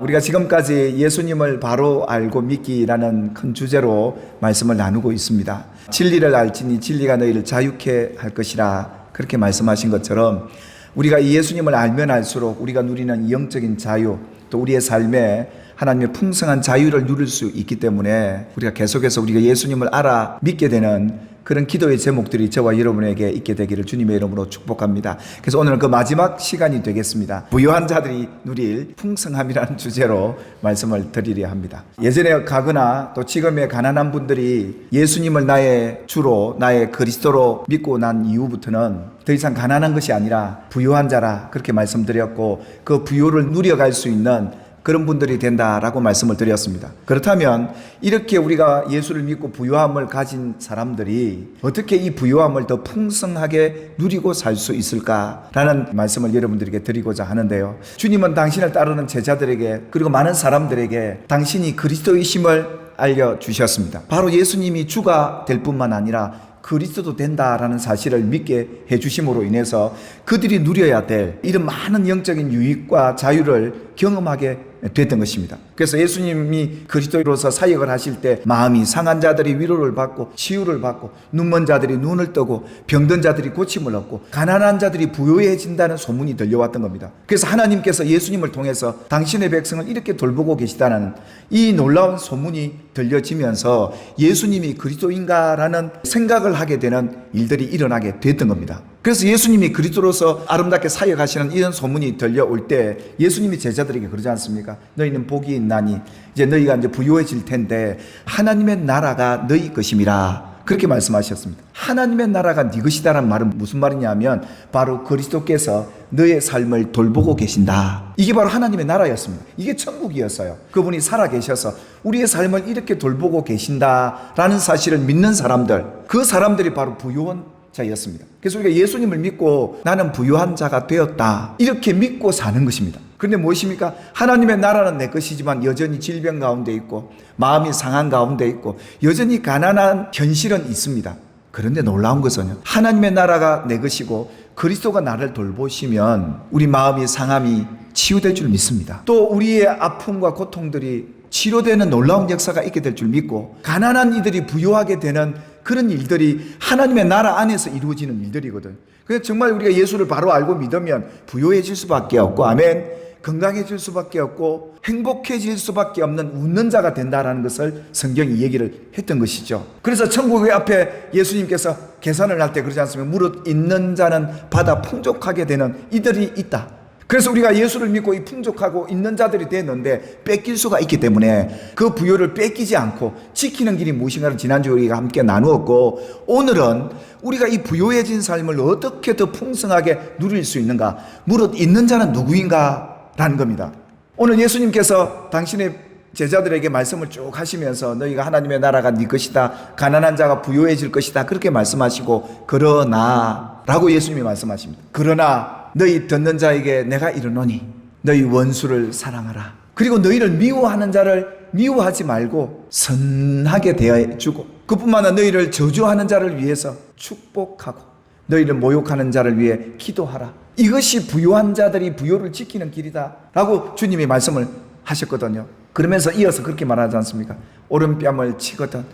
우리가 지금까지 예수님을 바로 알고 믿기라는 큰 주제로 말씀을 나누고 있습니다. 진리를 알지니 진리가 너희를 자유케 할 것이라, 그렇게 말씀하신 것처럼 우리가 이 예수님을 알면 알수록 우리가 누리는 이 영적인 자유, 또 우리의 삶에 하나님의 풍성한 자유를 누릴 수 있기 때문에 우리가 계속해서 우리가 예수님을 알아 믿게 되는 그런 기도의 제목들이 저와 여러분에게 있게 되기를 주님의 이름으로 축복합니다. 그래서 오늘은 그 마지막 시간이 되겠습니다. 부유한 자들이 누릴 풍성함이라는 주제로 말씀을 드리려 합니다. 예전에 가거나 또 지금의 가난한 분들이 예수님을 나의 주로, 나의 그리스도로 믿고 난 이후부터는 더 이상 가난한 것이 아니라 부유한 자라, 그렇게 말씀드렸고, 그 부유를 누려갈 수 있는 그런 분들이 된다라고 말씀을 드렸습니다. 그렇다면 이렇게 우리가 예수를 믿고 부유함을 가진 사람들이 어떻게 이 부유함을 더 풍성하게 누리고 살 수 있을까라는 말씀을 여러분들에게 드리고자 하는데요. 주님은 당신을 따르는 제자들에게, 그리고 많은 사람들에게 당신이 그리스도이심을 알려주셨습니다. 바로 예수님이 주가 될 뿐만 아니라 그리스도도 된다라는 사실을 믿게 해주심으로 인해서 그들이 누려야 될 이런 많은 영적인 유익과 자유를 경험하게 됐던 것입니다. 그래서 예수님이 그리스도로서 사역을 하실 때 마음이 상한 자들이 위로를 받고 치유를 받고, 눈먼 자들이 눈을 뜨고, 병든 자들이 고침을 얻고, 가난한 자들이 부유해진다는 소문이 들려왔던 겁니다. 그래서 하나님께서 예수님을 통해서 당신의 백성을 이렇게 돌보고 계시다는 이 놀라운 소문이 들려지면서 예수님이 그리스도인가라는 생각을 하게 되는 일들이 일어나게 됐던 겁니다. 그래서 예수님이 그리스도로서 아름답게 사역하시는 이런 소문이 들려올 때 예수님이 제자들에게 그러지 않습니까? 너희는 복이 있나니 이제 너희가 이제 부유해질 텐데 하나님의 나라가 너희 것임이라, 그렇게 말씀하셨습니다. 하나님의 나라가 네 것이다라는 말은 무슨 말이냐면 바로 그리스도께서 너의 삶을 돌보고 계신다. 이게 바로 하나님의 나라였습니다. 이게 천국이었어요. 그분이 살아계셔서 우리의 삶을 이렇게 돌보고 계신다라는 사실을 믿는 사람들, 그 사람들이 바로 부유한 자였습니다. 그래서 우리가 예수님을 믿고 나는 부유한 자가 되었다, 이렇게 믿고 사는 것입니다. 그런데 무엇입니까? 하나님의 나라는 내 것이지만 여전히 질병 가운데 있고, 마음이 상한 가운데 있고, 여전히 가난한 현실은 있습니다. 그런데 놀라운 것은요, 하나님의 나라가 내 것이고 그리스도가 나를 돌보시면 우리 마음이 상함이 치유될 줄 믿습니다. 또 우리의 아픔과 고통들이 치료되는 놀라운 역사가 있게 될 줄 믿고, 가난한 이들이 부유하게 되는 그런 일들이 하나님의 나라 안에서 이루어지는 일들이거든. 그래서 정말 우리가 예수를 바로 알고 믿으면 부유해질 수밖에 없고, 아멘, 건강해질 수밖에 없고, 행복해질 수밖에 없는 웃는 자가 된다라는 것을 성경이 얘기를 했던 것이죠. 그래서 천국의 앞에 예수님께서 계산을 할 때 그러지 않습니까? 무릇 있는 자는 받아 풍족하게 되는 이들이 있다. 그래서 우리가 예수를 믿고 이 풍족하고 있는 자들이 됐는데 뺏길 수가 있기 때문에 그 부요를 뺏기지 않고 지키는 길이 무엇인가를 지난주에 우리가 함께 나누었고, 오늘은 우리가 이 부요해진 삶을 어떻게 더 풍성하게 누릴 수 있는가, 무릇 있는 자는 누구인가 라는 겁니다. 오늘 예수님께서 당신의 제자들에게 말씀을 쭉 하시면서 너희가 하나님의 나라가 네 것이다, 가난한 자가 부요해질 것이다, 그렇게 말씀하시고, 그러나 라고 예수님이 말씀하십니다. 그러나 너희 듣는 자에게 내가 이르노니 너희 원수를 사랑하라. 그리고 너희를 미워하는 자를 미워하지 말고 선하게 대해주고, 그뿐만 아니라 너희를 저주하는 자를 위해서 축복하고 너희를 모욕하는 자를 위해 기도하라. 이것이 부유한 자들이 부요를 지키는 길이다 라고 주님이 말씀을 하셨거든요. 그러면서 이어서 그렇게 말하지 않습니까? 오른뺨을 치거든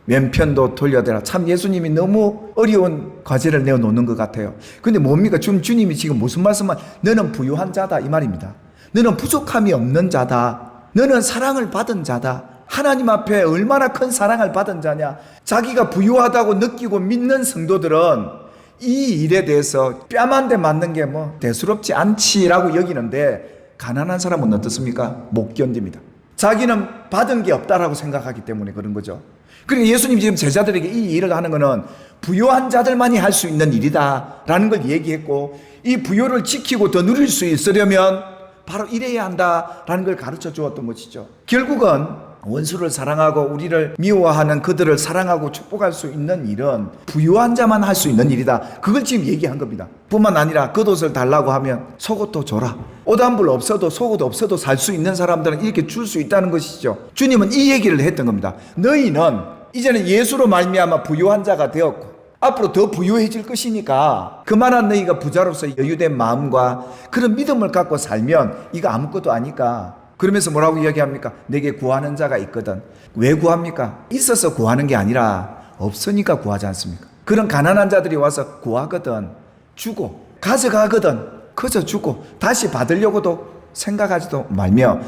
왼편도 돌려대라. 참 예수님이 너무 어려운 과제를 내어놓는 것 같아요. 근데 뭡니까? 주님이 지금 무슨 말씀을, 너는 부유한 자다 이 말입니다. 너는 부족함이 없는 자다. 너는 사랑을 받은 자다. 하나님 앞에 얼마나 큰 사랑을 받은 자냐. 자기가 부유하다고 느끼고 믿는 성도들은 이 일에 대해서 뺨 한 대 맞는 게 뭐 대수롭지 않지라고 여기는데, 가난한 사람은 어떻습니까? 못 견딥니다. 자기는 받은 게 없다라고 생각하기 때문에 그런 거죠. 그러니까 예수님이 지금 제자들에게 이 일을 하는 것은 부유한 자들만이 할 수 있는 일이다라는 걸 얘기했고, 이 부유를 지키고 더 누릴 수 있으려면 바로 이래야 한다라는 걸 가르쳐 주었던 것이죠. 결국은 원수를 사랑하고 우리를 미워하는 그들을 사랑하고 축복할 수 있는 일은 부유한 자만 할 수 있는 일이다. 그걸 지금 얘기한 겁니다. 뿐만 아니라 겉옷을 달라고 하면 속옷도 줘라. 옷 한 벌 없어도 속옷 없어도 살 수 있는 사람들은 이렇게 줄 수 있다는 것이죠. 주님은 이 얘기를 했던 겁니다. 너희는 이제는 예수로 말미암아 부유한 자가 되었고 앞으로 더 부유해질 것이니까 그만한 너희가 부자로서 여유된 마음과 그런 믿음을 갖고 살면 이거 아무것도 아니까 그러면서 뭐라고 이야기합니까? 내게 구하는 자가 있거든. 왜 구합니까? 있어서 구하는 게 아니라 없으니까 구하지 않습니까? 그런 가난한 자들이 와서 구하거든, 주고 가져가거든, 그저 주고 다시 받으려고도 생각하지도 말며,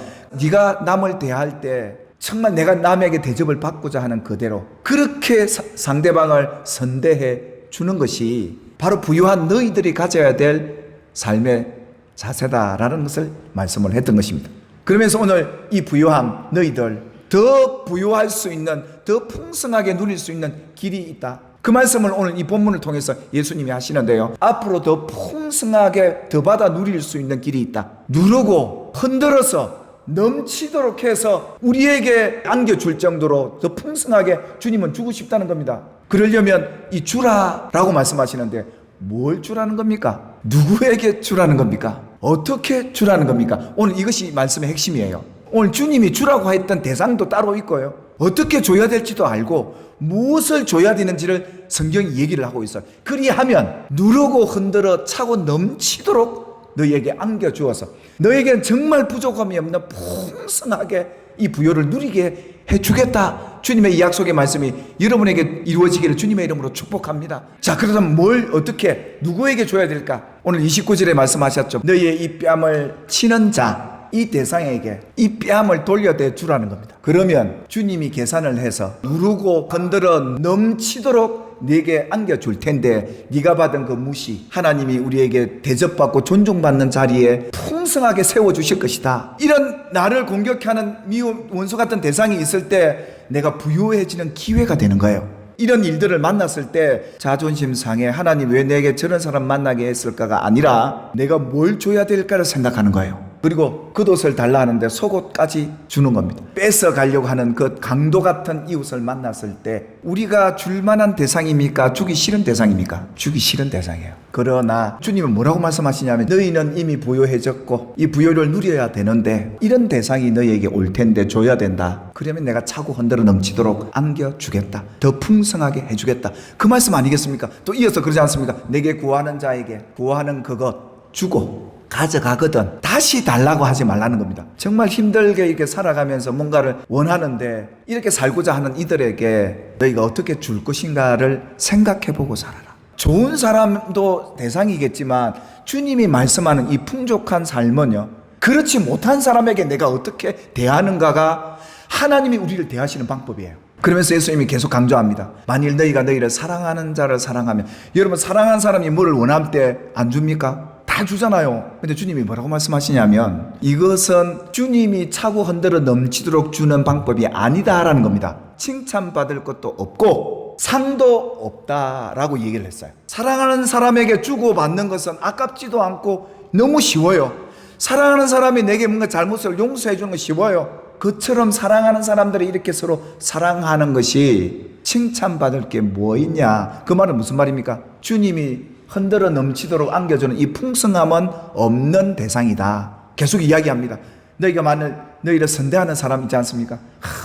네가 남을 대할 때 정말 내가 남에게 대접을 받고자 하는 그대로 그렇게 상대방을 선대해 주는 것이 바로 부유한 너희들이 가져야 될 삶의 자세다라는 것을 말씀을 했던 것입니다. 그러면서 오늘 이 부유함, 너희들 더 부유할 수 있는, 더 풍성하게 누릴 수 있는 길이 있다. 그 말씀을 오늘 이 본문을 통해서 예수님이 하시는데요, 앞으로 더 풍성하게 더 받아 누릴 수 있는 길이 있다. 누르고 흔들어서 넘치도록 해서 우리에게 안겨줄 정도로 더 풍성하게 주님은 주고 싶다는 겁니다. 그러려면 이 주라라고 말씀하시는데 뭘 주라는 겁니까? 누구에게 주라는 겁니까? 어떻게 주라는 겁니까? 오늘 이것이 말씀의 핵심이에요. 오늘 주님이 주라고 했던 대상도 따로 있고요, 어떻게 줘야 될지도 알고 무엇을 줘야 되는지를 성경이 얘기를 하고 있어요. 그리하면 누르고 흔들어 차고 넘치도록 너희에게 안겨주어서 너희에게는 정말 부족함이 없는 풍성하게 이 부요를 누리게 해주겠다. 주님의 이 약속의 말씀이 여러분에게 이루어지기를 주님의 이름으로 축복합니다. 자, 그러면 뭘 어떻게 누구에게 줘야 될까? 오늘 29절에 말씀하셨죠. 너희의 이 뺨을 치는 자, 이 대상에게 이 뺨을 돌려대 주라는 겁니다. 그러면 주님이 계산을 해서 누르고 흔들어 넘치도록 네게 안겨줄 텐데, 네가 받은 그 무시, 하나님이 우리에게 대접받고 존중받는 자리에 풍성하게 세워주실 것이다. 이런 나를 공격하는 미움, 원수 같은 대상이 있을 때 내가 부유해지는 기회가 되는 거예요. 이런 일들을 만났을 때 자존심 상해 하나님 왜 내게 저런 사람 만나게 했을까가 아니라 내가 뭘 줘야 될까를 생각하는 거예요. 그리고 겉옷을 달라 하는데 속옷까지 주는 겁니다. 뺏어 가려고 하는 그 강도 같은 이웃을 만났을 때 우리가 줄 만한 대상입니까? 주기 싫은 대상입니까? 주기 싫은 대상이에요. 그러나 주님은 뭐라고 말씀하시냐면, 너희는 이미 부유해졌고 이 부유를 누려야 되는데 이런 대상이 너희에게 올 텐데 줘야 된다. 그러면 내가 차고 흔들어 넘치도록 안겨주겠다. 더 풍성하게 해주겠다. 그 말씀 아니겠습니까? 또 이어서 그러지 않습니까? 내게 구하는 자에게 구하는 그것 주고 가져가거든 다시 달라고 하지 말라는 겁니다. 정말 힘들게 이렇게 살아가면서 뭔가를 원하는데 이렇게 살고자 하는 이들에게 너희가 어떻게 줄 것인가를 생각해보고 살아라. 좋은 사람도 대상이겠지만 주님이 말씀하는 이 풍족한 삶은요, 그렇지 못한 사람에게 내가 어떻게 대하는가가 하나님이 우리를 대하시는 방법이에요. 그러면서 예수님이 계속 강조합니다. 만일 너희가 너희를 사랑하는 자를 사랑하면, 여러분 사랑하는 사람이 뭐를 원할 때 안 줍니까? 다 주잖아요. 근데 주님이 뭐라고 말씀하시냐면, 이것은 주님이 차고 흔들어 넘치도록 주는 방법이 아니다라는 겁니다. 칭찬받을 것도 없고 상도 없다라고 얘기를 했어요. 사랑하는 사람에게 주고받는 것은 아깝지도 않고 너무 쉬워요. 사랑하는 사람이 내게 뭔가 잘못을 용서해 주는 건 쉬워요. 그처럼 사랑하는 사람들이 이렇게 서로 사랑하는 것이 칭찬받을 게 뭐 있냐? 그 말은 무슨 말입니까? 주님이 흔들어 넘치도록 안겨주는 이 풍성함은 없는 대상이다. 계속 이야기합니다. 너희가 만일 너희를 선대하는 사람 있지 않습니까?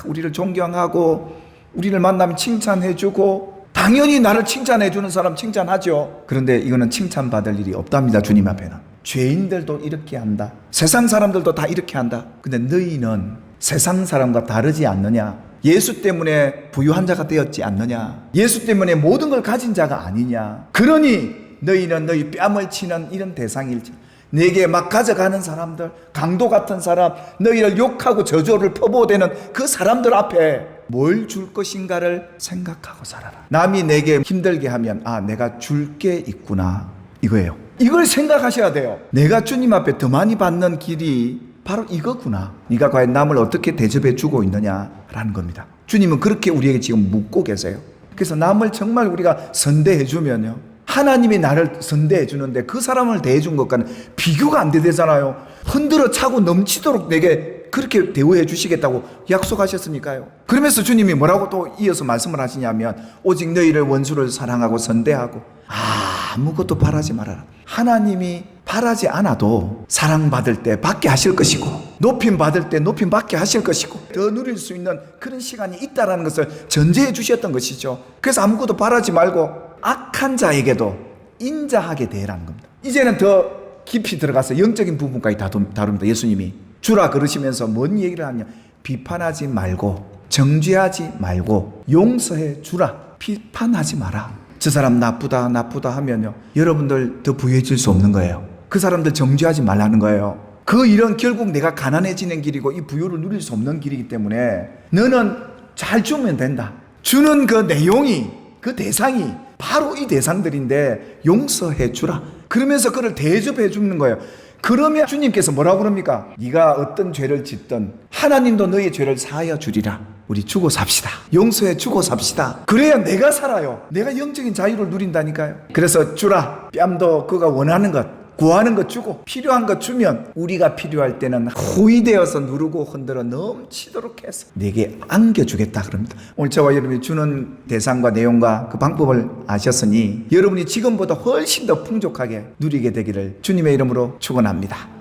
우리를 존경하고 우리를 만나면 칭찬해주고, 당연히 나를 칭찬해주는 사람 칭찬하죠. 그런데 이거는 칭찬받을 일이 없답니다. 주님 앞에는. 죄인들도 이렇게 한다. 세상 사람들도 다 이렇게 한다. 근데 너희는 세상 사람과 다르지 않느냐? 예수 때문에 부유한 자가 되었지 않느냐? 예수 때문에 모든 걸 가진 자가 아니냐? 그러니 너희는 너희 뺨을 치는 이런 대상일지, 내게 막 가져가는 사람들, 강도 같은 사람, 너희를 욕하고 저주를 퍼부어대는 그 사람들 앞에 뭘 줄 것인가를 생각하고 살아라. 남이 내게 힘들게 하면 내가 줄 게 있구나, 이거예요. 이걸 생각하셔야 돼요. 내가 주님 앞에 더 많이 받는 길이 바로 이거구나. 네가 과연 남을 어떻게 대접해 주고 있느냐라는 겁니다. 주님은 그렇게 우리에게 지금 묻고 계세요. 그래서 남을 정말 우리가 선대해 주면요, 하나님이 나를 선대해 주는데 그 사람을 대해 준 것과는 비교가 안 되잖아요. 흔들어 차고 넘치도록 내게 그렇게 대우해 주시겠다고 약속하셨으니까요. 그러면서 주님이 뭐라고 또 이어서 말씀을 하시냐면, 오직 너희를 원수를 사랑하고 선대하고 아무것도 바라지 말아라. 하나님이 바라지 않아도 사랑받을 때 받게 하실 것이고, 높임 받을 때 높임 받게 하실 것이고, 더 누릴 수 있는 그런 시간이 있다라는 것을 전제해 주셨던 것이죠. 그래서 아무것도 바라지 말고 악한 자에게도 인자하게 대라는 겁니다. 이제는 더 깊이 들어가서 영적인 부분까지 다룹니다. 예수님이 주라 그러시면서 뭔 얘기를 하냐? 비판하지 말고 정죄하지 말고 용서해 주라. 비판하지 마라. 저 사람 나쁘다 하면요, 여러분들 더 부유해질 수 없는 거예요. 그 사람들 정죄하지 말라는 거예요. 그 일은 결국 내가 가난해지는 길이고 이 부유를 누릴 수 없는 길이기 때문에 너는 잘 주면 된다. 주는 그 내용이, 그 대상이 바로 이 대상들인데 용서해 주라. 그러면서 그를 대접해 주는 거예요. 그러면 주님께서 뭐라고 그럽니까? 네가 어떤 죄를 짓든 하나님도 너의 죄를 사하여 주리라. 우리 주고 삽시다. 용서해 주고 삽시다. 그래야 내가 살아요. 내가 영적인 자유를 누린다니까요. 그래서 주라. 뺨도 그가 원하는 것, 구하는 것 주고 필요한 것 주면 우리가 필요할 때는 호위되어서 누르고 흔들어 넘치도록 해서 내게 안겨주겠다 그럽니다. 오늘 저와 여러분이 주는 대상과 내용과 그 방법을 아셨으니 여러분이 지금보다 훨씬 더 풍족하게 누리게 되기를 주님의 이름으로 축원합니다.